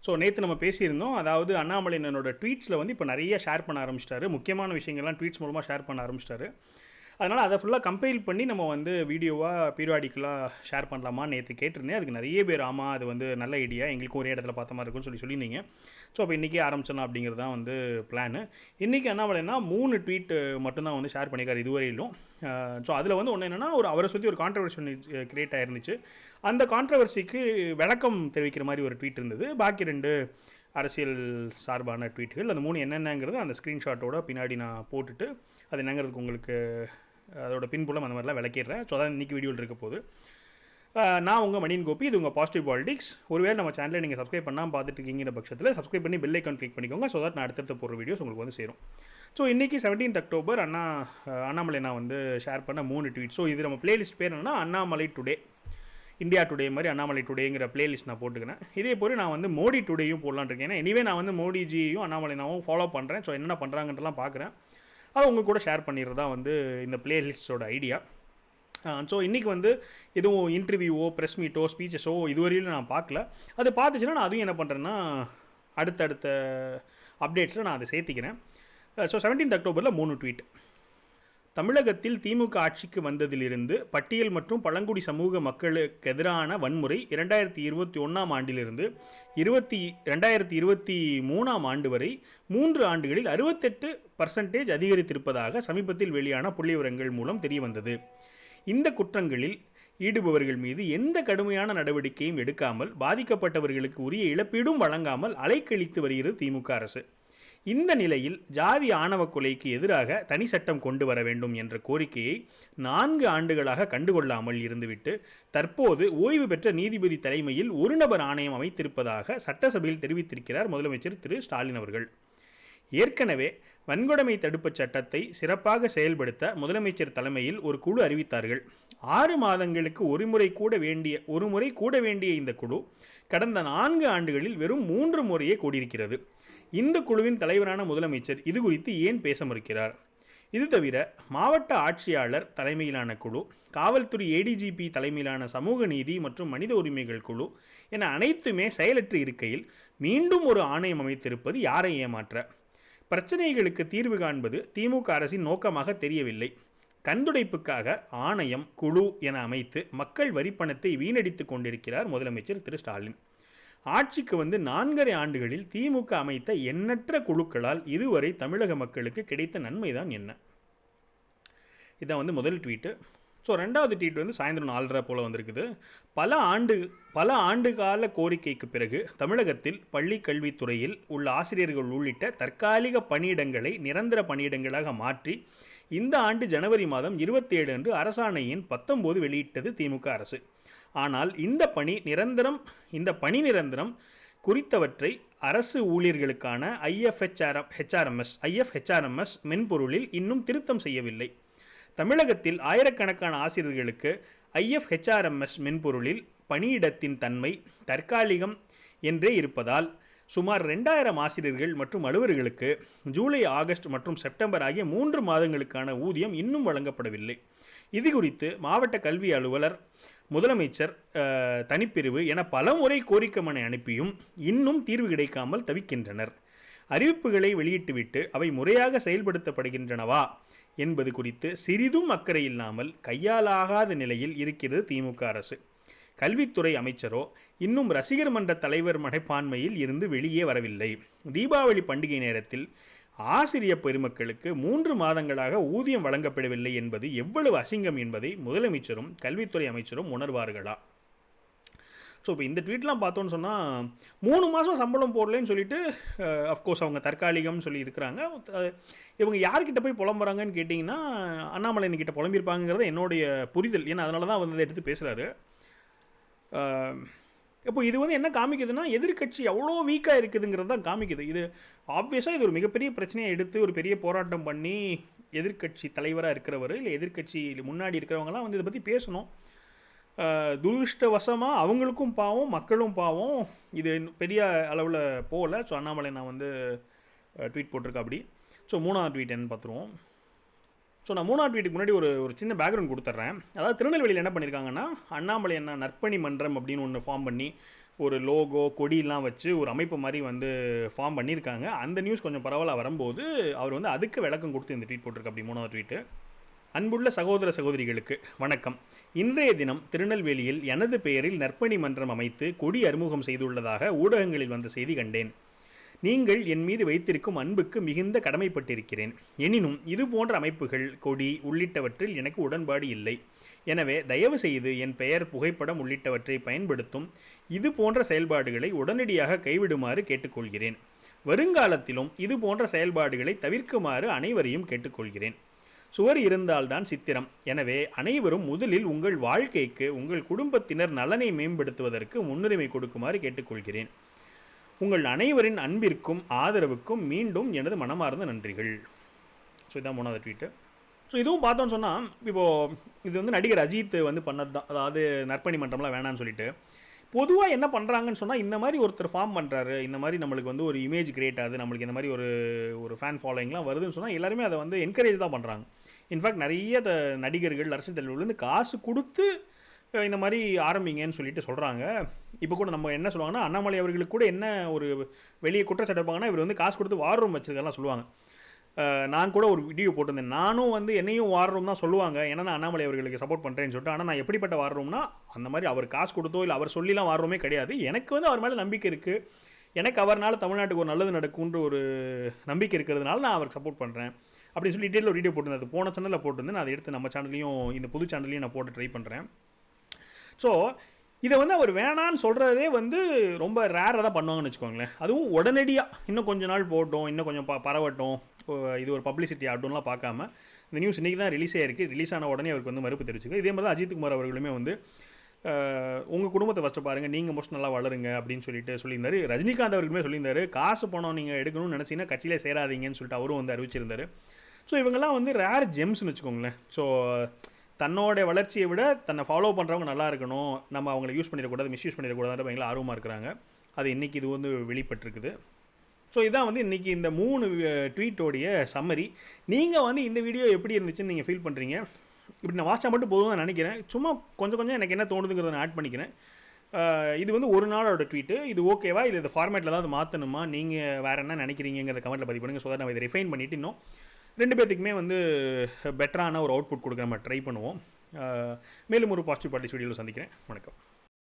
So நேற்று நம்ம பேசியிருந்தோம். அதாவது அண்ணாமலையினரோட ட்வீட்ஸில் வந்து இப்போ நிறைய ஷேர் பண்ண ஆரம்பிச்சிட்டாரு. முக்கியமான விஷயங்கள்லாம் ட்வீட்ஸ் மூலமாக ஷேர் பண்ண ஆரம்பிச்சிட்டாரு. அதனால் அதை ஃபுல்லாக கம்பைல் பண்ணி நம்ம வந்து வீடியோவாக பீரியாடிக்கலாக ஷேர் பண்ணலாமா நேற்று கேட்டிருந்தேன். அதுக்கு நிறைய பேர் ஆமாம் அது வந்து நல்ல ஐடியா, எங்களுக்கும் ஒரே இடத்துல பார்த்த மாதிரி இருக்குன்னு சொல்லியிருந்தீங்க. ஸோ அப்போ இன்றைக்கே ஆரம்பிச்சிடலாம் அப்படிங்கிறது தான் வந்து பிளானு. இன்றைக்கி அண்ணாமலைனா 3 ட்வீட் மட்டும்தான் வந்து ஷேர் பண்ணியிருக்காரு இதுவரையிலும். ஸோ அதில் வந்து ஒன்று என்னென்னா, அவரை சுற்றி ஒரு கான்ட்ரவர்சி கிரியேட் ஆயிருந்துச்சு. அந்த கான்ட்ரவர்சிக்கு விளக்கம் தெரிவிக்கிற மாதிரி ஒரு ட்வீட் இருந்தது. பாக்கி 2 அரசியல் சார்பான ட்வீட்டுகள். அந்த 3 என்னென்னங்கிறது அந்த ஸ்க்ரீன்ஷாட்டோட பின்னாடி நான் போட்டுட்டு அது என்னங்கிறதுக்கு உங்களுக்கு அதோட பின்புலம் அந்த மாதிரிலாம் விளக்கிடுறேன். ஸோ அதான் இன்றைக்கி வீடியோவில் இருக்க போது. நான் உங்கள் மணியன் கோபி, இது உங்கள் பாசிட்டிவ் பாலிடிக்ஸ். ஒருவேளை நம்ம சேனலை நீங்கள் சப்ஸ்கிரைப் பண்ணாமல் பார்த்துட்டு இருக்கீங்கிற பட்சத்தில் சப்ஸ்கிரைப் பண்ணி பெல் ஐக்கான் கிளிக் பண்ணிக்கோங்க. ஸோ தட் நான் அடுத்தடுத்த போகிற வீடியோஸ் உங்களுக்கு வந்து சேரும். ஸோ இன்றைக்கி 17 அக்டோபர் அண்ணாமலை நான் வந்து ஷேர் பண்ண 3 ட்வீட். ஸோ இது நம்ம பிளேலிஸ்ட் பேர் என்னென்னா அண்ணாமலை டுடே, இந்தியா டுடே மாதிரி அண்ணாமலை டுடேங்கிற பிளேலிஸ்ட் நான் போட்டுக்கிறேன். இதே போல் நான் வந்து மோடி டுடேயும் போடலான்னு இருக்கேன். ஏன்னா எனிவே நான் வந்து மோடிஜியும் அண்ணாமலைனாவும் ஃபாலோ பண்ணுறேன். ஸோ என்னென்ன பண்ணுறாங்கன்றலாம் பார்க்குறேன். அதை உங்கள் கூட ஷேர் பண்ணிடுறதா வந்து இந்த பிளேலிஸ்ட்டோட ஐடியா. ஸோ இன்றைக்கி வந்து எதுவும் இன்டர்வியூவோ ப்ரெஸ் மீட்டோ ஸ்பீச்சஸோ இதுவரையிலும் நான் பார்க்கல. அது பார்த்துச்சுன்னா நான் அதையும் என்ன பண்ணுறேன்னா அடுத்தடுத்த அப்டேட்ஸில் நான் அதை சேர்த்திக்கிறேன். ஸோ 17 அக்டோபரில் 3 ட்வீட். தமிழகத்தில் திமுக ஆட்சிக்கு வந்ததிலிருந்து பட்டியல் மற்றும் பழங்குடி சமூக மக்களுக்கு எதிரான வன்முறை 2021 ஆண்டிலிருந்து 2023 ஆண்டு வரை 3 ஆண்டுகளில் 68% அதிகரித்திருப்பதாக சமீபத்தில் வெளியான புள்ளிவிவரங்கள் மூலம் தெரியவந்தது. இந்த குற்றங்களில் ஈடுபவர்கள் மீது எந்த கடுமையான நடவடிக்கையும் எடுக்காமல் பாதிக்கப்பட்டவர்களுக்கு உரிய இழப்பீடும் வழங்காமல் அலைக்கழித்து வருகிறது திமுக அரசு. இந்த நிலையில் ஜாதி ஆணவ கொலைக்கு எதிராக தனி சட்டம் கொண்டு வர வேண்டும் என்ற கோரிக்கையை 4 ஆண்டுகளாக கண்டுகொள்ளாமல் இருந்துவிட்டு தற்போது ஓய்வு பெற்ற நீதிபதி தலைமையில் ஒரு நபர் ஆணையம் அமைத்திருப்பதாக சட்டசபையில் தெரிவித்திருக்கிறார் முதலமைச்சர் திரு ஸ்டாலின் அவர்கள். ஏற்கனவே வன்கொடுமை தடுப்புச் சட்டத்தை சிறப்பாக செயல்படுத்த முதலமைச்சர் தலைமையில் ஒரு குழு அறிவித்தார்கள். 6 மாதங்களுக்கு ஒரு முறை கூட வேண்டிய இந்த குழு கடந்த 4 ஆண்டுகளில் வெறும் 3 முறையே கூடியிருக்கிறது. இந்த குழுவின் தலைவரான முதலமைச்சர் இது குறித்து ஏன் பேச மறுக்கிறார்? இது தவிர மாவட்ட ஆட்சியாளர் தலைமையிலான குழு, காவல்துறை ஏடிஜிபி தலைமையிலான சமூக நீதி மற்றும் மனித உரிமைகள் குழு என அனைத்துமே செயலற்று இருக்கையில் மீண்டும் ஒரு ஆணையம் அமைத்திருப்பது யாரை ஏமாற்ற? பிரச்சனைகளுக்கு தீர்வு காண்பது திமுக அரசின் நோக்கமாக தெரியவில்லை. கண்துடைப்புக்காக ஆணையம், குழு என அமைத்து மக்கள் வரிப்பணத்தை வீணடித்து கொண்டிருக்கிறார் முதலமைச்சர் திரு ஸ்டாலின். ஆட்சிக்கு வந்து 4.5 ஆண்டுகளில் திமுக அமைத்த எண்ணற்ற குழுக்களால் இதுவரை தமிழக மக்களுக்கு கிடைத்த நன்மைதான் என்ன? இதான் வந்து முதல் ட்வீட்டு. ஸோ 2வது ட்வீட் வந்து சாயந்தரம் 4:30 போல் வந்திருக்குது. பல ஆண்டு கால கோரிக்கைக்கு பிறகு தமிழகத்தில் பள்ளி கல்வித்துறையில் உள்ள ஆசிரியர்கள் உள்ளிட்ட தற்காலிக பணியிடங்களை நிரந்தர பணியிடங்களாக மாற்றி இந்த ஆண்டு ஜனவரி மாதம் 27 அன்று அரசாணையின் 19 வெளியிட்டது திமுக அரசு. ஆனால் இந்த பணி நிரந்தரம் குறித்தவற்றை அரசு ஊழியர்களுக்கான IFHRMS மென்பொருளில் இன்னும் திருத்தம் செய்யவில்லை. தமிழகத்தில் ஆயிரக்கணக்கான ஆசிரியர்களுக்கு IFHRMS மென்பொருளில் பணியிடத்தின் தன்மை தற்காலிகம் என்றே இருப்பதால் சுமார் 2000 ஆசிரியர்கள் மற்றும் அலுவலர்களுக்கு ஜூலை, ஆகஸ்ட் மற்றும் செப்டம்பர் ஆகிய 3 மாதங்களுக்கான ஊதியம் இன்னும் வழங்கப்படவில்லை. இது குறித்து மாவட்ட கல்வி அலுவலர், முதலமைச்சர் தனிப்பிரிவு என பலமுறை கோரிக்கை மனு அனுப்பியும் இன்னும் தீர்வு கிடைக்காமல் தவிக்கின்றனர். அறிவிப்புகளை வெளியிட்டுவிட்டு அவை முறையாக செயல்படுத்தப்படுகின்றனவா என்பது குறித்து சிறிதும் அக்கறை இல்லாமல் கையாலாகாத நிலையில் இருக்கிறது திமுக அரசு. கல்வித்துறை அமைச்சரோ இன்னும் ரசிகர் மன்ற தலைவர் மனப்பான்மையில் இருந்து வெளியே வரவில்லை. தீபாவளி பண்டிகை நேரத்தில் ஆசிரியர் பெருமக்களுக்கு 3 மாதங்களாக ஊதியம் வழங்கப்படவில்லை என்பது எவ்வளவு அசிங்கம் என்பதை முதலமைச்சரும் கல்வித்துறை அமைச்சரும் உணர்வார்களா? ஸோ இப்போ இந்த ட்வீட்லாம் பார்த்தோன்னு சொன்னால் 3 மாதம் சம்பளம் போடலன்னு சொல்லிட்டு அஃப்கோர்ஸ் அவங்க தற்காலிகம்னு சொல்லி இருக்கிறாங்க. இவங்க யார்கிட்ட போய் புலம்புறாங்கன்னு கேட்டிங்கன்னா அண்ணாமலைக்கிட்ட புலம்பியிருப்பாங்கிறது என்னுடைய புரிதல். ஏன்னா அதனால தான் வந்து எடுத்து பேசுகிறாரு. இப்போ இது வந்து என்ன காமிக்குதுன்னா எதிர்கட்சி எவ்வளோ வீக்காக இருக்குதுங்கிறது தான் காமிக்குது. இது ஆப்வியஸாக இது ஒரு மிகப்பெரிய பிரச்சனையை எடுத்து ஒரு பெரிய போராட்டம் பண்ணி எதிர்கட்சி தலைவராக இருக்கிறவர் இல்லை எதிர்கட்சி முன்னாடி இருக்கிறவங்களாம் வந்து இதை பற்றி பேசணும். துரதிருஷ்டவசமாக அவங்களுக்கும் பாவம், மக்களும் பாவம். இது பெரிய அளவில் போகல. ஸோ அண்ணாமலை நான் வந்து ட்வீட் போட்டிருக்கேன் அப்படி. ஸோ 3வது ட்வீட் என்னன்னு பார்த்துருவோம். ஸோ நான் 3வது ட்வீட்டுக்கு முன்னாடி ஒரு சின்ன பேக்ரவுண்ட் கொடுத்துட்றேன். அதாவது திருநெல்வேலியில் என்ன பண்ணியிருக்காங்கன்னா அண்ணாமலை நற்பணி மன்றம் அப்படின்னு ஒன்று ஃபார்ம் பண்ணி ஒரு லோகோ கொடியெலாம் வச்சு ஒரு அமைப்பு மாதிரி வந்து ஃபார்ம் பண்ணியிருக்காங்க. அந்த நியூஸ் கொஞ்சம் பரவலாக வரும்போது அவர் வந்து அதுக்கு விளக்கம் கொடுத்து இந்த ட்வீட் போட்டிருக்கு. அப்படி 3வது ட்வீட்டு. அன்புள்ள சகோதர சகோதரிகளுக்கு வணக்கம். இன்றைய தினம் திருநெல்வேலியில் எனது பெயரில் நற்பணி மன்றம் அமைத்து கொடி அறிமுகம் செய்துள்ளதாக ஊடகங்களில் வந்த செய்தி கண்டேன். நீங்கள் என் மீது வைத்திருக்கும் அன்புக்கு மிகுந்த கடமைப்பட்டிருக்கிறேன். எனினும் இது போன்ற அமைப்புகள், கொடி உள்ளிட்டவற்றில் எனக்கு உடன்பாடு இல்லை. எனவே தயவு செய்து என் பெயர், புகைப்படம் உள்ளிட்டவற்றை பயன்படுத்தும் இது போன்ற செயல்பாடுகளை உடனடியாக கைவிடுமாறு கேட்டுக்கொள்கிறேன். வருங்காலத்திலும் இது போன்ற செயல்பாடுகளை தவிர்க்குமாறு அனைவரையும் கேட்டுக்கொள்கிறேன். சுவர் இருந்தால்தான் சித்திரம். எனவே அனைவரும் முதலில் உங்கள் வாழ்க்கைக்கு, உங்கள் குடும்பத்தினர் நலனை மேம்படுத்துவதற்கு முன்னுரிமை கொடுக்குமாறு கேட்டுக்கொள்கிறேன். உங்கள் அனைவரின் அன்பிற்கும் ஆதரவுக்கும் மீண்டும் எனது மனமார்ந்த நன்றிகள். ஸோ இதான் 3வது ட்வீட்டு. ஸோ இதுவும் பார்த்தோன்னு சொன்னால், இப்போது இது வந்து நடிகர் அஜித் வந்து பண்ணது தான். அதாவது நற்பணி மன்றம்லாம் வேணான்னு சொல்லிட்டு பொதுவாக என்ன பண்ணுறாங்கன்னு சொன்னால், இந்த மாதிரி ஒருத்தர் ஃபார்ம் பண்ணுறாரு, இந்த மாதிரி நம்மளுக்கு வந்து ஒரு இமேஜ் கிரியேட் ஆகுது, நம்மளுக்கு இந்த மாதிரி ஒரு ஃபேன் ஃபாலோயிங்லாம் வருதுன்னு சொன்னால் எல்லாருமே அதை வந்து என்கரேஜ் தான் பண்ணுறாங்க. இன்ஃபேக்ட் நிறைய நடிகர்கள், அரசியல் தலைவர்கள் வந்து காசு கொடுத்து இந்த மாதிரி ஆரம்பிங்கன்னு சொல்லிட்டு சொல்கிறாங்க. இப்போ கூட நம்ம என்ன சொல்லுவாங்கன்னா, அண்ணாமலை அவர்களுக்கு கூட என்ன ஒரு வெளியே குற்றச்சாட்டு வைப்பாங்கன்னா, இவர் வந்து காசு கொடுத்து வார் ரூம் வச்சிருக்கெல்லாம் சொல்லுவாங்க. நான் கூட ஒரு வீடியோ போட்டிருந்தேன். நானும் வந்து என்னையும் வார் ரூம் தான் சொல்லுவாங்க, ஏன்னா நான் அண்ணாமலை அவர்களுக்கு சப்போர்ட் பண்ணுறேன்னு சொல்லிட்டு. ஆனால் நான் எப்படிப்பட்ட வார் ரூம்னா, அந்த மாதிரி அவர் காசு கொடுத்தோ இல்லை அவர் சொல்லிலாம் வார் ரூமே கிடையாது. எனக்கு வந்து அவர் மேலே நம்பிக்கை இருக்குது. எனக்கு அவர்னால தமிழ்நாட்டுக்கு ஒரு நல்லது நடக்கும்ன்ற ஒரு நம்பிக்கை இருக்கிறதுனால நான் அவருக்கு சப்போர்ட் பண்ணுறேன் அப்படின்னு சொல்லி டீட்டெயில் ஒரு வீடியோ போட்டிருந்தேன். அது போன சேனலில் போட்டிருந்தேன். நான் அதை எடுத்து நம்ம சேனல்லையும், இந்த புது சேனல்லையும் நான் போட்டு ட்ரை பண்ணுறேன். ஸோ இதை வந்து அவர் வேணான்னு சொல்கிறதே வந்து ரொம்ப ரேராக தான் பண்ணுவாங்கன்னு வச்சுக்கோங்களேன். அதுவும் உடனடியாக இன்னும் கொஞ்சம் நாள் போட்டோம், இன்னும் கொஞ்சம் பரவட்டும், இது ஒரு பப்ளிசிட்டி ஆகட்டும்லாம் பார்க்காம, இந்த நியூஸ் இன்றைக்கி தான் ரிலீஸ் ஆகிருக்கு. ரிலீஸ் ஆன உடனே அவருக்கு வந்து மறுப்பு தெரிவிச்சுக்கு. இதே மாதிரி தான் அஜித் குமார் அவர்களுமே வந்து உங்கள் குடும்பத்தை ஃபஸ்ட்டு பாருங்கள், நீங்கள் மோஸ்ட் நல்லா வளருங்க அப்படின்னு சொல்லியிருந்தார். ரஜினிகாந்த் அவர்களுமே சொல்லியிருந்தார், காசு பணம் நீங்கள் எடுக்கணும்னு நினச்சிங்கன்னா கட்சியிலே சேராதீங்கன்னு சொல்லிட்டு அவரும் வந்து அறிவிச்சிருந்தார். ஸோ இவங்கெல்லாம் வந்து ரேர் ஜெம்ஸ்னு வச்சுக்கோங்களேன். ஸோ தன்னோட வளர்ச்சியை விட தன்னை ஃபாலோ பண்ணுறவங்க நல்லா இருக்கணும், நம்ம அவங்களை யூஸ் பண்ணிடக்கூடாது, மிஸ்யூஸ் பண்ணிடக்கூடாதுன்ற பயங்கர ஆர்வமாக இருக்கிறாங்க. அது இன்றைக்கி இது வந்து வெளிப்பட்டிருக்குது. ஸோ இதான் வந்து இன்றைக்கி இந்த 3 ட்வீட்டோடைய சம்மரி. நீங்கள் வந்து இந்த வீடியோ எப்படி இருந்துச்சுன்னு நீங்கள் ஃபீல் பண்ணுறீங்க? இப்படி நான் வாட்சா மட்டும் போதும் தான் நினைக்கிறேன். சும்மா கொஞ்சம் எனக்கு என்ன தோணுதுங்கிறத நான் ஆட் பண்ணிக்கிறேன். இது வந்து ஒரு நாளோட ட்வீட்டு. இது ஓகேவா, இல்லை இந்த ஃபார்மேட்டில் தான் அது மாற்றணுமா, நீங்கள் வேறு என்ன நினைக்கிறீங்கிறத கமெண்ட்டில் பதிவு பண்ணுங்கள். ஸோ நம்ம இதை ரிஃபைன் பண்ணிவிட்டு இன்னும் 2 பேர்த்துக்குமே வந்து பெட்டரான ஒரு அவுட்புட் கொடுக்க நம்ம ட்ரை பண்ணுவோம். மேலும் ஒரு பாசிட்டிவ் பார்ட்டிஸ் வீடியோவில் சந்திக்கிறேன். வணக்கம்.